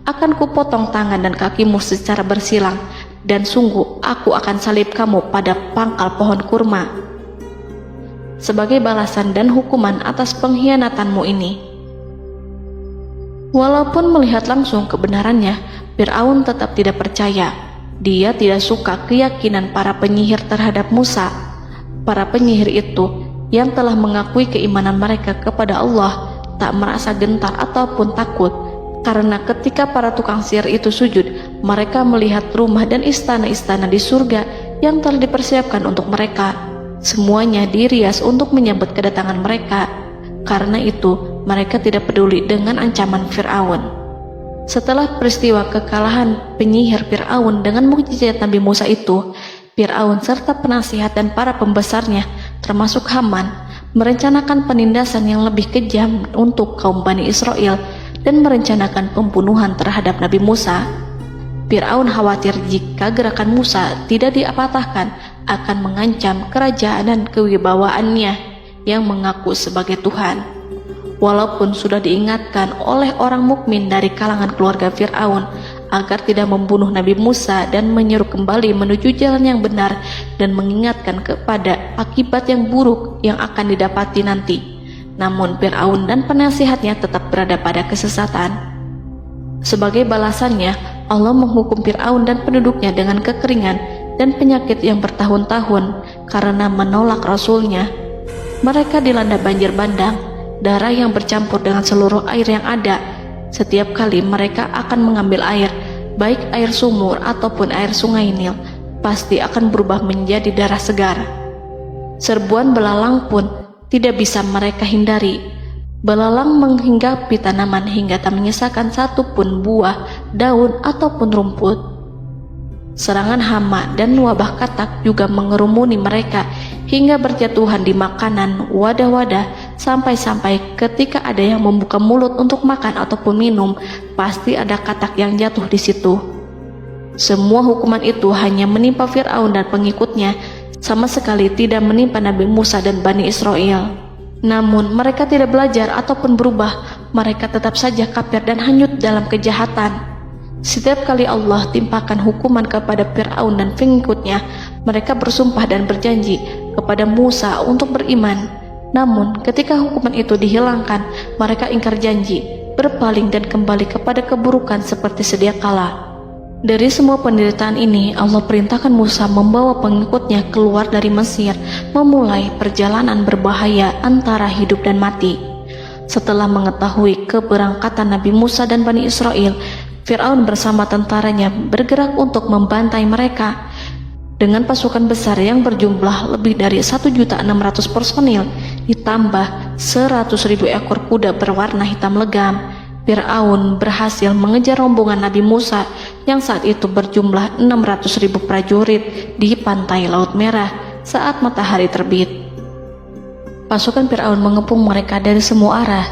Akan kupotong tangan dan kakimu secara bersilang, dan sungguh aku akan salib kamu pada pangkal pohon kurma sebagai balasan dan hukuman atas pengkhianatanmu ini." Walaupun melihat langsung kebenarannya, Fir'aun tetap tidak percaya. Dia tidak suka keyakinan para penyihir terhadap Musa. Para penyihir itu yang telah mengakui keimanan mereka kepada Allah tak merasa gentar ataupun takut, karena ketika para tukang sihir itu sujud, mereka melihat rumah dan istana-istana di surga yang telah dipersiapkan untuk mereka. Semuanya dirias untuk menyambut kedatangan mereka. Karena itu, mereka tidak peduli dengan ancaman Fir'aun. Setelah peristiwa kekalahan penyihir Fir'aun dengan mukjizat Nabi Musa itu, Fir'aun serta penasihat dan para pembesarnya, termasuk Haman, merencanakan penindasan yang lebih kejam untuk kaum Bani Israel dan merencanakan pembunuhan terhadap Nabi Musa. Fir'aun khawatir jika gerakan Musa tidak dipatahkan akan mengancam kerajaan dan kewibawaannya yang mengaku sebagai Tuhan. Walaupun sudah diingatkan oleh orang mukmin dari kalangan keluarga Fir'aun agar tidak membunuh Nabi Musa dan menyeru kembali menuju jalan yang benar dan mengingatkan kepada akibat yang buruk yang akan didapati nanti, namun Fir'aun dan penasihatnya tetap berada pada kesesatan. Sebagai balasannya, Allah menghukum Fir'aun dan penduduknya dengan kekeringan dan penyakit yang bertahun-tahun karena menolak Rasulnya. Mereka dilanda banjir bandang, darah yang bercampur dengan seluruh air yang ada. Setiap kali mereka akan mengambil air, baik air sumur ataupun air sungai Nil, pasti akan berubah menjadi darah segar. Serbuan belalang pun tidak bisa mereka hindari. Belalang menghinggapi tanaman hingga tak menyisakan satupun buah, daun ataupun rumput. Serangan hama dan wabah katak juga mengerumuni mereka hingga berjatuhan di makanan, wadah-wadah, sampai-sampai ketika ada yang membuka mulut untuk makan ataupun minum, pasti ada katak yang jatuh di situ. Semua hukuman itu hanya menimpa Fir'aun dan pengikutnya, sama sekali tidak menimpa Nabi Musa dan Bani Israel. Namun mereka tidak belajar ataupun berubah, mereka tetap saja kafir dan hanyut dalam kejahatan. Setiap kali Allah timpakan hukuman kepada Fir'aun dan pengikutnya, mereka bersumpah dan berjanji kepada Musa untuk beriman. Namun ketika hukuman itu dihilangkan, mereka ingkar janji berpaling dan kembali kepada keburukan seperti sedia kala. Dari semua penderitaan ini, Allah perintahkan Musa membawa pengikutnya keluar dari Mesir, memulai perjalanan berbahaya antara hidup dan mati. Setelah mengetahui keberangkatan Nabi Musa dan Bani Israel, Fir'aun bersama tentaranya bergerak untuk membantai mereka. Dengan pasukan besar yang berjumlah lebih dari 1.600.000 personil, ditambah 100.000 ekor kuda berwarna hitam legam, Fir'aun berhasil mengejar rombongan Nabi Musa yang saat itu berjumlah 600.000 prajurit di pantai Laut Merah saat matahari terbit. Pasukan Fir'aun mengepung mereka dari semua arah.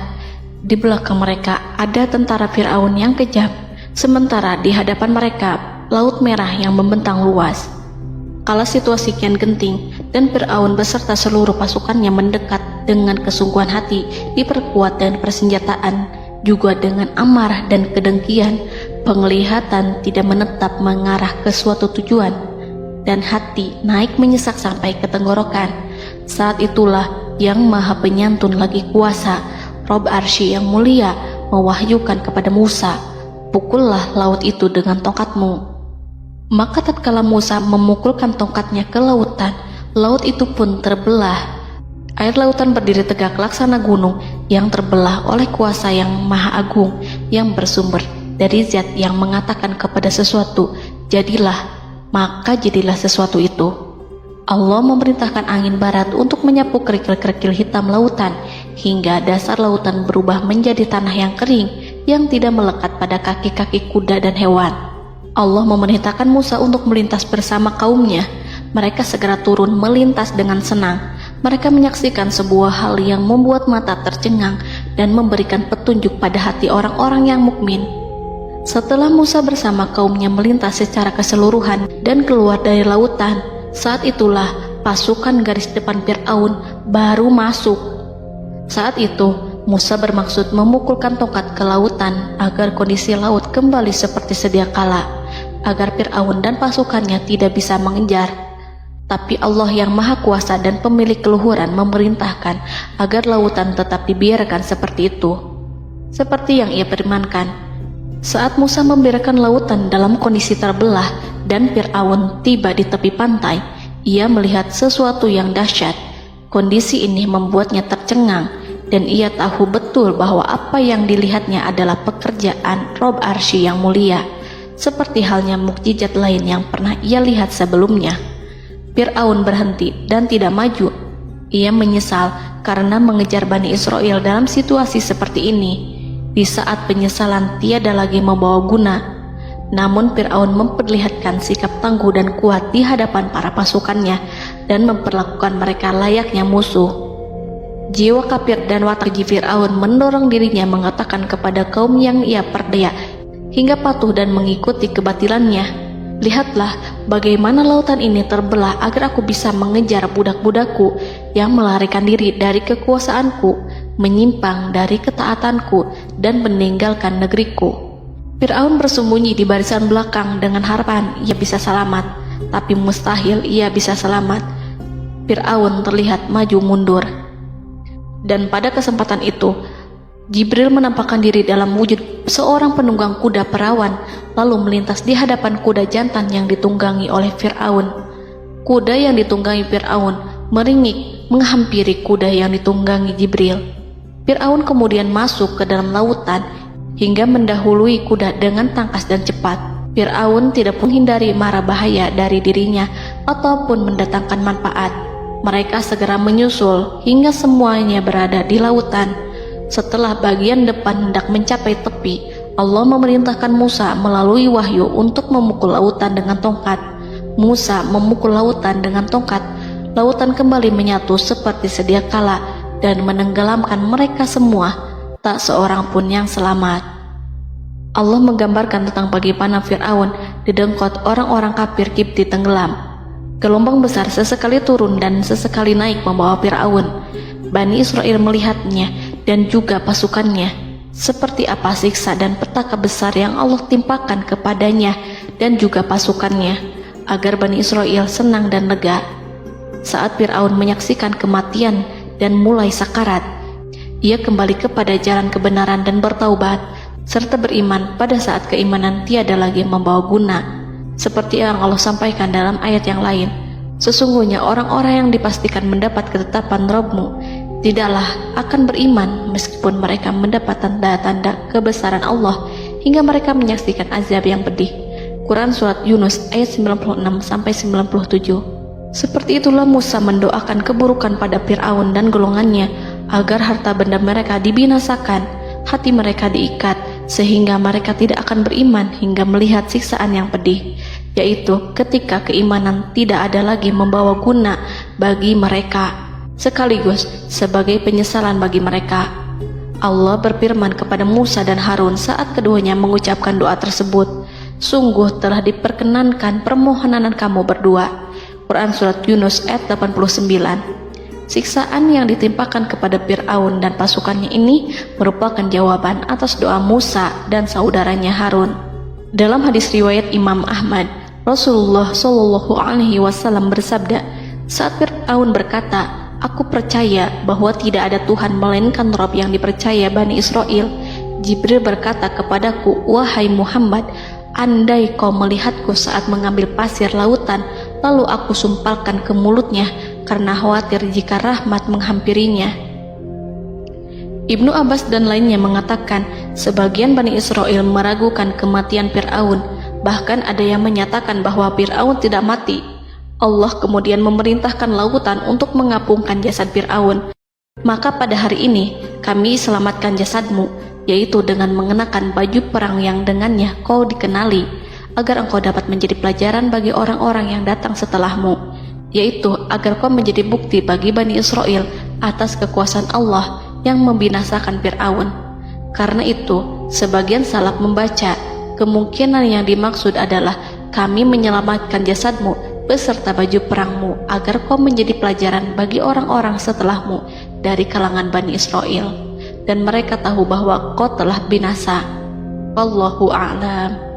Di belakang mereka ada tentara Fir'aun yang kejam, sementara di hadapan mereka Laut Merah yang membentang luas. Kala situasi kian genting dan Fir'aun beserta seluruh pasukannya mendekat dengan kesungguhan hati, diperkuat dan persenjataan, juga dengan amarah dan kedengkian, penglihatan tidak menetap mengarah ke suatu tujuan, dan hati naik menyesak sampai ke tenggorokan. Saat itulah Yang Maha Penyantun lagi kuasa, Rob Arsy yang mulia, mewahyukan kepada Musa, "Pukullah laut itu dengan tongkatmu." Maka tatkala Musa memukulkan tongkatnya ke lautan, laut itu pun terbelah. Air lautan berdiri tegak laksana gunung yang terbelah oleh kuasa yang maha agung, yang bersumber dari zat yang mengatakan kepada sesuatu, "Jadilah," maka jadilah sesuatu itu. Allah memerintahkan angin barat untuk menyapu kerikil-kerikil hitam lautan, hingga dasar lautan berubah menjadi tanah yang kering, yang tidak melekat pada kaki-kaki kuda dan hewan. Allah memerintahkan Musa untuk melintas bersama kaumnya. Mereka segera turun melintas dengan senang. Mereka menyaksikan sebuah hal yang membuat mata tercengang dan memberikan petunjuk pada hati orang-orang yang mukmin. Setelah Musa bersama kaumnya melintas secara keseluruhan dan keluar dari lautan, saat itulah pasukan garis depan Fir'aun baru masuk. Saat itu Musa bermaksud memukulkan tongkat ke lautan agar kondisi laut kembali seperti sedia kala, agar Fir'aun dan pasukannya tidak bisa mengejar. Tapi Allah yang Maha Kuasa dan pemilik keluhuran memerintahkan agar lautan tetap dibiarkan seperti itu, seperti yang Ia firmankan. Saat Musa membiarkan lautan dalam kondisi terbelah dan Fir'aun tiba di tepi pantai, ia melihat sesuatu yang dahsyat. Kondisi ini membuatnya tercengang, dan ia tahu betul bahwa apa yang dilihatnya adalah pekerjaan Rob Arsy yang mulia, seperti halnya mukjizat lain yang pernah ia lihat sebelumnya. Fir'aun berhenti dan tidak maju. Ia menyesal karena mengejar Bani Israel dalam situasi seperti ini, di saat penyesalan tiada lagi membawa guna. Namun Fir'aun memperlihatkan sikap tangguh dan kuat di hadapan para pasukannya dan memperlakukan mereka layaknya musuh. Jiwa kafir dan watak Fir'aun mendorong dirinya mengatakan kepada kaum yang ia perdaya hingga patuh dan mengikuti kebatilannya, "Lihatlah bagaimana lautan ini terbelah agar aku bisa mengejar budak-budakku yang melarikan diri dari kekuasaanku, menyimpang dari ketaatanku, dan meninggalkan negeriku." Fir'aun bersembunyi di barisan belakang dengan harapan ia bisa selamat, tapi mustahil ia bisa selamat. Fir'aun terlihat maju mundur. Dan pada kesempatan itu, Jibril menampakkan diri dalam wujud seorang penunggang kuda perawan, lalu melintas di hadapan kuda jantan yang ditunggangi oleh Fir'aun. Kuda yang ditunggangi Fir'aun meringik menghampiri kuda yang ditunggangi Jibril. Fir'aun kemudian masuk ke dalam lautan hingga mendahului kuda dengan tangkas dan cepat. Fir'aun tidak menghindari mara bahaya dari dirinya ataupun mendatangkan manfaat. Mereka segera menyusul hingga semuanya berada di lautan. Setelah bagian depan hendak mencapai tepi, Allah memerintahkan Musa melalui wahyu untuk memukul lautan dengan tongkat. Musa memukul lautan dengan tongkat. Lautan kembali menyatu seperti sedia kala dan menenggelamkan mereka semua. Tak seorang pun yang selamat. Allah menggambarkan tentang bagaimana Fir'aun didengkot orang-orang kafir Kipti tenggelam. Gelombang besar sesekali turun dan sesekali naik membawa Fir'aun. Bani Israel melihatnya dan juga pasukannya, seperti apa siksa dan petaka besar yang Allah timpakan kepadanya dan juga pasukannya, agar Bani Israel senang dan lega. Saat Fir'aun menyaksikan kematian dan mulai sakarat, ia kembali kepada jalan kebenaran dan bertaubat, serta beriman pada saat keimanan tiada lagi membawa guna. Seperti yang Allah sampaikan dalam ayat yang lain, sesungguhnya orang-orang yang dipastikan mendapat ketetapan Rabb-Mu tidaklah akan beriman meskipun mereka mendapat tanda-tanda kebesaran Allah hingga mereka menyaksikan azab yang pedih. Quran Surat Yunus ayat 96-97. Seperti itulah Musa mendoakan keburukan pada Fir'aun dan golongannya agar harta benda mereka dibinasakan, hati mereka diikat sehingga mereka tidak akan beriman hingga melihat siksaan yang pedih, yaitu ketika keimanan tidak ada lagi membawa guna bagi mereka, sekaligus sebagai penyesalan bagi mereka. Allah berfirman kepada Musa dan Harun saat keduanya mengucapkan doa tersebut, sungguh telah diperkenankan permohonan kamu berdua. Quran Surat Yunus ayat 89. Siksaan yang ditimpakan kepada Fir'aun dan pasukannya ini merupakan jawaban atas doa Musa dan saudaranya Harun. Dalam hadis riwayat Imam Ahmad, Rasulullah Shallallahu Alaihi Wasallam bersabda, saat Fir'aun berkata, aku percaya bahwa tidak ada Tuhan melainkan Rabb yang dipercaya Bani Israel, Jibril berkata kepadaku, wahai Muhammad, andai kau melihatku saat mengambil pasir lautan, lalu aku sumpalkan ke mulutnya karena khawatir jika rahmat menghampirinya. Ibnu Abbas dan lainnya mengatakan, sebagian Bani Israel meragukan kematian Fir'aun, bahkan ada yang menyatakan bahwa Fir'aun tidak mati. Allah kemudian memerintahkan lautan untuk mengapungkan jasad Fir'aun. Maka pada hari ini kami selamatkan jasadmu, yaitu dengan mengenakan baju perang yang dengannya kau dikenali, agar engkau dapat menjadi pelajaran bagi orang-orang yang datang setelahmu, yaitu agar kau menjadi bukti bagi Bani Israel atas kekuasaan Allah yang membinasakan Fir'aun. Karena itu, sebagian salaf membaca, kemungkinan yang dimaksud adalah kami menyelamatkan jasadmu beserta baju perangmu agar kau menjadi pelajaran bagi orang-orang setelahmu dari kalangan Bani Israel, dan mereka tahu bahwa kau telah binasa. Wallahu a'lam.